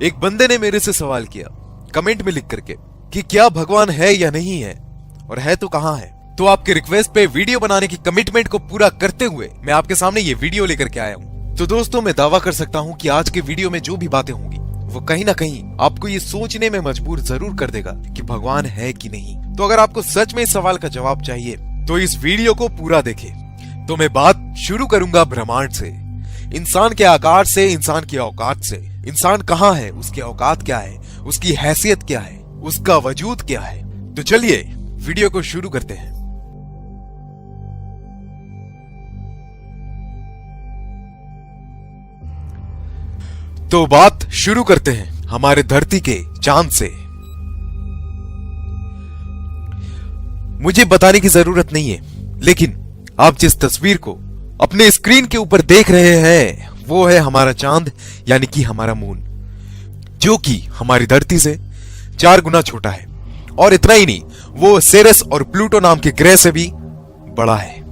एक बंदे ने मेरे से सवाल किया कमेंट में लिख करके कि क्या भगवान है या नहीं है, और है तो कहां है। तो आपके रिक्वेस्ट पे वीडियो बनाने की कमिटमेंट को पूरा करते हुए मैं आपके सामने ये वीडियो लेकर के आया हूं। तो दोस्तों, मैं दावा कर सकता हूं कि आज के वीडियो में जो भी बातें होंगी वो कहीं ना कहीं आपको ये सोचने में मजबूर जरूर कर देगा कि भगवान है कि नहीं। तो अगर आपको सच में इस सवाल का जवाब चाहिए तो इस वीडियो को पूरा देखें। तो मैं बात शुरू करूंगा ब्रह्मांड से, इंसान के आकार से, इंसान की औकात से। इंसान कहां है, उसकी औकात क्या है, उसकी हैसियत क्या है, उसका वजूद क्या है। तो चलिए वीडियो को शुरू करते हैं। तो बात शुरू करते हैं हमारे धरती के चांद से। मुझे बताने की जरूरत नहीं है, लेकिन आप जिस तस्वीर को अपने स्क्रीन के ऊपर देख रहे हैं वो है हमारा चांद, यानी कि हमारा मून, जो कि हमारी धरती से 4 गुना छोटा है। और इतना ही नहीं, वो सेरेस और प्लूटो नाम के ग्रह से भी बड़ा है।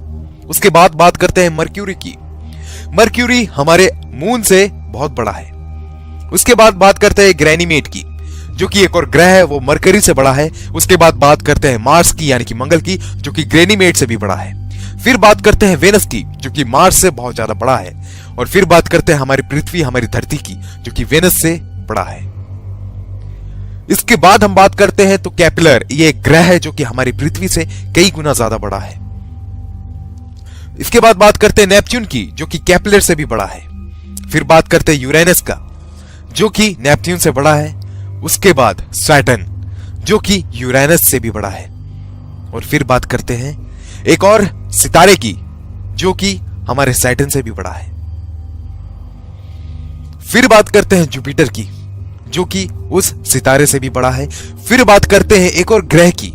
उसके बाद बात करते हैं मर्क्यूरी की। मर्क्यूरी हमारे मून से बहुत बड़ा है। उसके बाद बात करते हैं ग्रैनीमेट की, जो कि एक और ग्रह है, वो मरकरी से बड़ा है। उसके बाद बात करते हैं मार्स की, यानी कि मंगल की, जो कि ग्रैनीमेट से भी बड़ा है। फिर बात करते हैं वेनस की, जो कि मार्स से बहुत ज्यादा बड़ा है। और फिर बात करते हैं हमारी पृथ्वी, हमारी धरती की, जो कि वेनस से बड़ा है। इसके बाद हम बात करते हैं तो केपलर, ये एक ग्रह है जो कि हमारी पृथ्वी से कई गुना ज्यादा बड़ा है। इसके बाद बात करते हैं नेपच्यून की, जो कि केपलर से भी बड़ा है। फिर बात करते हैं यूरेनस का, जो कि नेपच्यून से बड़ा है। उसके बाद सैटर्न, जो कि यूरेनस से भी बड़ा है। और फिर बात करते हैं एक और सितारे की, जो कि हमारे सैटर्न से भी बड़ा है। फिर बात करते हैं जुपिटर की, जो कि उस सितारे से भी बड़ा है। फिर बात करते हैं एक और ग्रह की,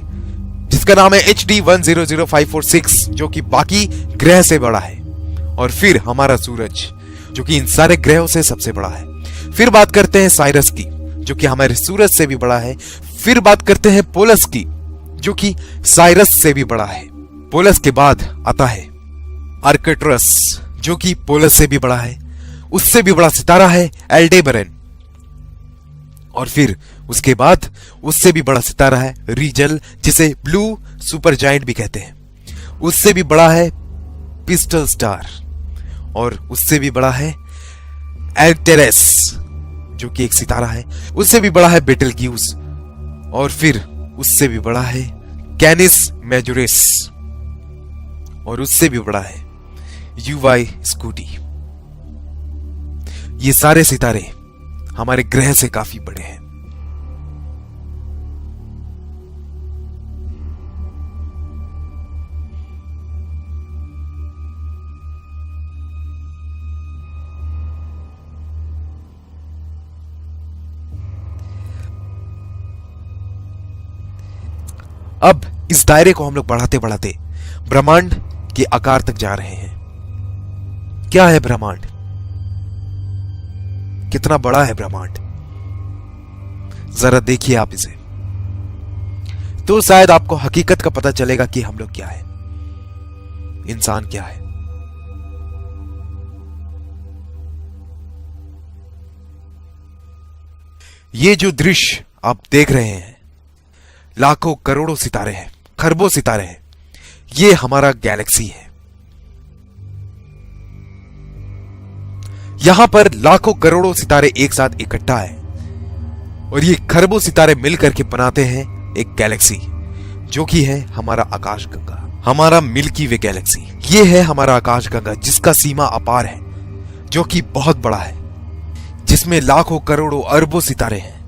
जिसका नाम है HD 100546, जो कि बाकी ग्रह से बड़ा है। और फिर हमारा सूरज, जो कि इन सारे ग्रहों से सबसे बड़ा है। फिर बात करते हैं साइरस की, जो कि हमारे सूरज से भी बड़ा है। फिर बात करते हैं पोलस की, जो कि साइरस से भी बड़ा है। पोलस के बाद आता है आर्कटुरस, जो कि पोलस से भी बड़ा है। उससे भी बड़ा सितारा है एल्डेबरन। और फिर उसके बाद उससे भी बड़ा सितारा है रीजल, जिसे ब्लू सुपर जायंट भी कहते हैं। उससे भी बड़ा है पिस्टल स्टार। और उससे भी बड़ा है एल्टेरेस, जो कि एक सितारा है। उससे भी बड़ा है बेटलग्यूस। और फिर उससे भी बड़ा है कैनिस मेजोरिस। और उससे भी बड़ा है यूवाई स्कूटी। ये सारे सितारे हमारे ग्रह से काफी बड़े हैं। अब इस दायरे को हम लोग बढ़ाते बढ़ाते ब्रह्मांड के आकार तक जा रहे हैं। क्या है ब्रह्मांड? कितना बड़ा है ब्रह्मांड? जरा देखिए आप इसे, तो शायद आपको हकीकत का पता चलेगा कि हम लोग क्या है, इंसान क्या है। ये जो दृश्य आप देख रहे हैं, लाखों करोड़ों सितारे हैं, खरबों सितारे हैं। ये हमारा गैलेक्सी है। यहां पर लाखों करोड़ों सितारे एक साथ इकट्ठा है, और ये खरबों सितारे मिलकर के बनाते हैं एक गैलेक्सी, जो कि है हमारा आकाशगंगा, हमारा मिल्की वे गैलेक्सी। ये है हमारा आकाशगंगा, जिसका सीमा अपार है, जो कि बहुत बड़ा है, जिसमें लाखों करोड़ों अरबों सितारे हैं।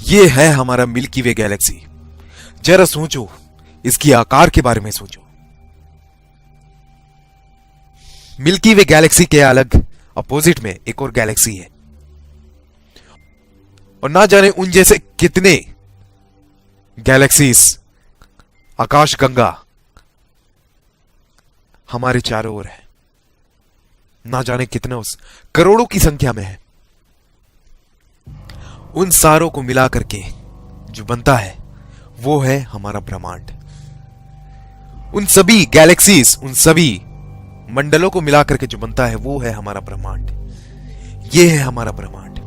ये है हमारा मिल्की वे गैलेक्सी। जरा सोचो, इसकी आकार के बारे में सोचो। मिल्की वे गैलेक्सी के अलग अपोजिट में एक और गैलेक्सी है, और ना जाने उन जैसे कितने गैलेक्सीज, आकाशगंगा हमारे चारों ओर है। ना जाने कितने, उस करोड़ों की संख्या में है। उन सारों को मिला करके जो बनता है वो है हमारा ब्रह्मांड। उन सभी गैलेक्सीज, उन सभी मंडलों को मिला करके जो बनता है वो है हमारा ब्रह्मांड। ये है हमारा ब्रह्मांड।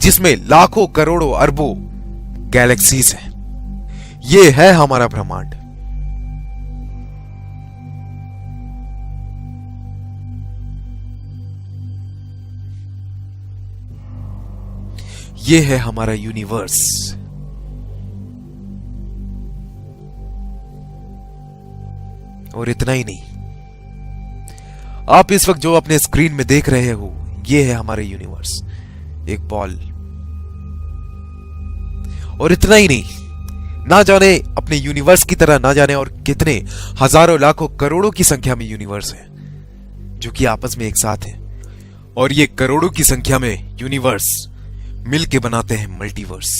जिसमें लाखों करोड़ों अरबों गैलेक्सीज हैं। ये है हमारा ब्रह्मांड। ये है हमारा यूनिवर्स। और इतना ही नहीं, आप इस वक्त जो अपने स्क्रीन में देख रहे हो, ये है हमारा यूनिवर्स, एक बॉल। और इतना ही नहीं, ना जाने अपने यूनिवर्स की तरह ना जाने और कितने हजारों लाखों करोड़ों की संख्या में यूनिवर्स हैं जो कि आपस में एक साथ हैं। और ये करोड़ों की संख्या में यूनिवर्स मिलके बनाते हैं मल्टीवर्स।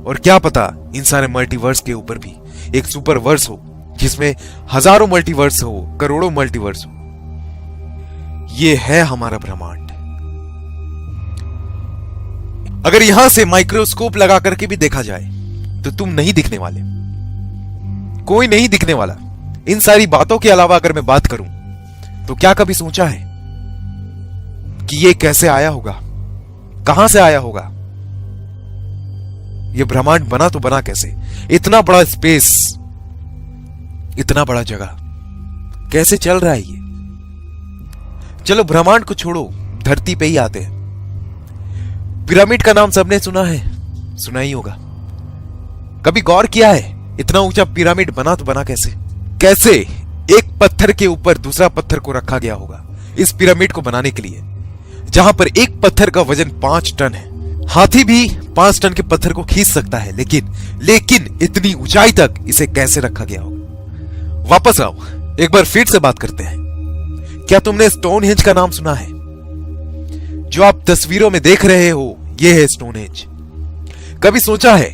और क्या पता इन सारे मल्टीवर्स के ऊपर भी एक सुपरवर्स हो जिसमें हजारों मल्टीवर्स हो, करोड़ों मल्टीवर्स हो। ये है हमारा ब्रह्मांड। अगर यहां से माइक्रोस्कोप लगा करके भी देखा जाए तो तुम नहीं दिखने वाले, कोई नहीं दिखने वाला। इन सारी बातों के अलावा अगर मैं बात करूं तो क्या कभी सोचा है कि ये कैसे आया होगा, कहां से आया होगा? ये ब्रह्मांड बना तो बना कैसे? इतना बड़ा स्पेस, इतना बड़ा जगह कैसे चल रहा है ये? चलो ब्रह्मांड को छोड़ो, धरती पे ही आते हैं। पिरामिड का नाम सबने सुना है, सुना ही होगा। कभी गौर किया है इतना ऊंचा पिरामिड बना तो बना कैसे? कैसे एक पत्थर के ऊपर दूसरा पत्थर को रखा गया होगा इस पिरामिड को बनाने के लिए, जहां पर एक पत्थर का वजन 5 टन है। हाथी भी 5 टन के पत्थर को खींच सकता है, लेकिन इतनी ऊंचाई तक इसे कैसे रखा गया होगा? वापस आओ, एक बार फिर से बात करते हैं। क्या तुमने स्टोनहेंज का नाम सुना है? जो आप तस्वीरों में देख रहे हो, यह है स्टोनहेंज। कभी सोचा है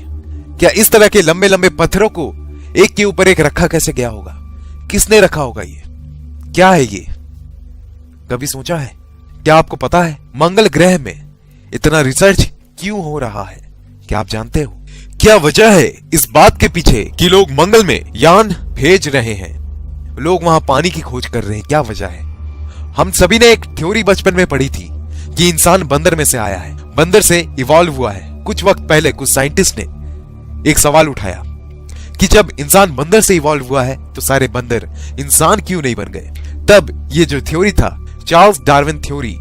क्या इस तरह के लंबे लंबे पत्थरों को एक के ऊपर एक रखा कैसे गया होगा? किसने रखा होगा? ये क्या है? ये कभी सोचा है? क्या आपको पता है मंगल ग्रह में इतना रिसर्च क्यों हो रहा है? क्या आप जानते हो क्या वजह है इस बात के पीछे कि लोग मंगल में यान भेज रहे हैं, लोग वहां पानी की खोज कर रहे हैं? क्या वजह है? हम सभी ने एक थ्योरी बचपन में पढ़ी थी कि इंसान बंदर में से आया है, बंदर से इवॉल्व हुआ है। कुछ वक्त पहले कुछ साइंटिस्ट ने एक सवाल उठाया कि जब इंसान बंदर से इवॉल्व हुआ है तो सारे बंदर इंसान क्यों नहीं बन गए? तब ये जो थ्योरी था, चार्ल्स डार्विन थ्योरी,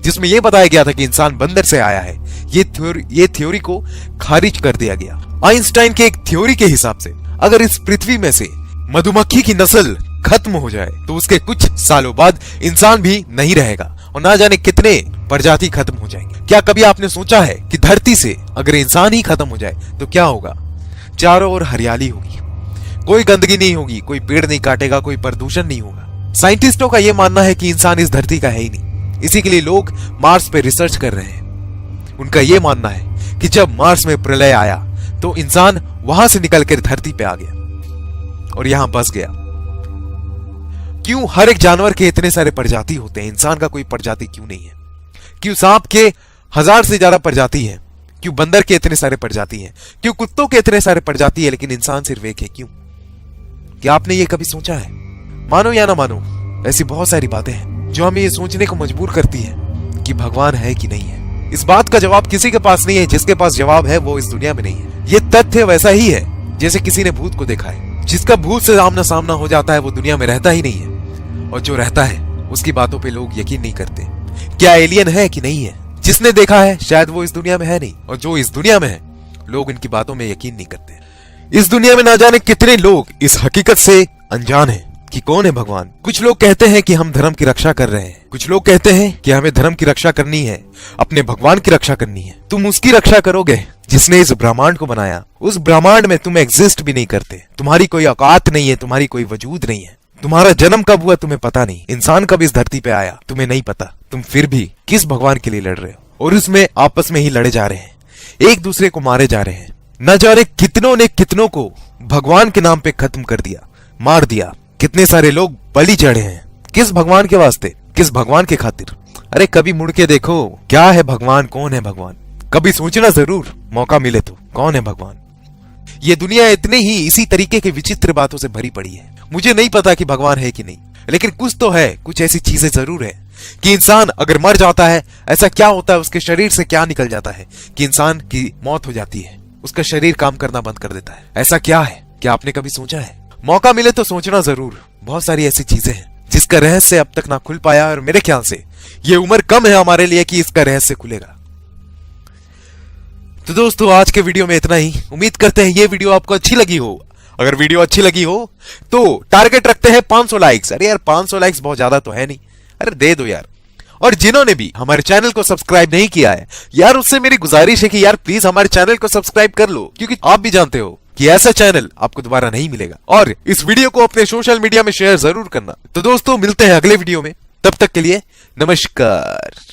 जिसमें यह बताया गया था कि इंसान बंदर से आया है, ये थ्योरी को खारिज कर दिया गया। आइंस्टाइन के एक थ्योरी के हिसाब से अगर इस पृथ्वी में से मधुमक्खी की नस्ल खत्म हो जाए तो उसके कुछ सालों बाद इंसान भी नहीं रहेगा और ना जाने कितने प्रजाति खत्म हो जाएंगे। क्या कभी आपने सोचा है कि धरती से अगर इंसान ही खत्म हो जाए तो क्या होगा? चारों ओर हरियाली होगी, कोई गंदगी नहीं होगी, कोई पेड़ नहीं काटेगा, कोई प्रदूषण नहीं होगा। साइंटिस्टों का यह मानना है कि इंसान इस धरती का है ही नहीं, इसी के लिए लोग मार्स पे रिसर्च कर रहे हैं। उनका यह मानना है कि जब मार्स में प्रलय आया तो इंसान वहां से निकलकर धरती पे आ गया और यहां बस गया। क्यों हर एक जानवर के इतने सारे प्रजाति होते हैं, इंसान का कोई प्रजाति क्यों नहीं है? क्यों सांप के 1000 से ज्यादा प्रजाति है? क्यों बंदर के इतने सारे प्रजाति हैं? क्यों कुत्तों के इतने सारे प्रजाति है लेकिन इंसान सिर्फ एक है? क्यों? क्या आपने ये कभी सोचा है? मानो या ना मानो, ऐसी बहुत सारी बातें हैं जो हमें ये सोचने को मजबूर करती है कि भगवान है कि नहीं है। इस बात का जवाब किसी के पास नहीं है, जिसके पास जवाब है वो इस दुनिया में नहीं है। ये तथ्य वैसा ही है जैसे किसी ने भूत को देखा है। जिसका भूत से आमना सामना हो जाता है वो दुनिया में रहता ही नहीं है, और जो रहता है उसकी बातों पे लोग यकीन नहीं करते। क्या एलियन है कि नहीं है? जिसने देखा है शायद वो इस दुनिया में है नहीं, और जो इस दुनिया में है लोग इनकी बातों में यकीन नहीं करते। इस दुनिया में ना जाने कितने लोग इस हकीकत से अनजान हैं कि कौन है भगवान। कुछ लोग कहते हैं कि हम धर्म की रक्षा कर रहे हैं, कुछ लोग कहते हैं कि हमें धर्म की रक्षा करनी है, अपने भगवान की रक्षा करनी है। तुम उसकी रक्षा करोगे जिसने इस ब्रह्मांड को बनाया। उस ब्रह्मांड में तुम एग्जिस्ट भी नहीं करते, तुम्हारी कोई औकात नहीं है, तुम्हारी कोई वजूद नहीं है। तुम्हारा जन्म कब हुआ तुम्हें पता नहीं, इंसान कब इस धरती पे आया तुम्हें नहीं पता। तुम फिर भी किस भगवान के लिए लड़ रहे हो? और उसमें आपस में ही लड़े जा रहे हैं, एक दूसरे को मारे जा रहे हैं। न जाने कितनों ने कितनों को भगवान के नाम पे खत्म कर दिया, मार दिया। कितने सारे लोग बलि चढ़े हैं। किस भगवान के वास्ते, किस भगवान के खातिर? अरे कभी मुड़ के देखो, क्या है भगवान, कौन है भगवान? कभी सोचना जरूर, मौका मिले तो, कौन है भगवान? ये दुनिया इतने ही इसी तरीके के विचित्र बातों से भरी पड़ी है। मुझे नहीं पता कि भगवान है कि नहीं, लेकिन कुछ तो है, कुछ ऐसी चीजें जरूर है कि इंसान अगर मर जाता है ऐसा क्या होता है, उसके शरीर से क्या निकल जाता है कि इंसान की मौत हो जाती है, उसका शरीर काम करना बंद कर देता है। ऐसा क्या है, क्या आपने कभी सोचा है? मौका मिले तो सोचना जरूर। बहुत सारी ऐसी चीजें हैं जिसका रहस्य अब तक ना खुल पाया, और मेरे ख्याल से ये उम्र कम है हमारे लिए कि इसका रहस्य खुलेगा। तो दोस्तों आज के वीडियो में इतना ही। उम्मीद करते हैं ये वीडियो आपको अच्छी लगी हो। अगर वीडियो अच्छी लगी हो तो टारगेट रखते हैं 500 लाइक्स। अरे यार 500 लाइक्स बहुत ज्यादा तो है नहीं, अरे दे दो यार। और जिन्होंने भी हमारे चैनल को सब्सक्राइब नहीं किया है यार, उससे मेरी गुजारिश है कि यार प्लीज हमारे चैनल को सब्सक्राइब कर लो, क्योंकि आप भी जानते हो कि ऐसा चैनल आपको दोबारा नहीं मिलेगा। और इस वीडियो को अपने सोशल मीडिया में शेयर जरूर करना। तो दोस्तों मिलते हैं अगले वीडियो में, तब तक के लिए नमस्कार।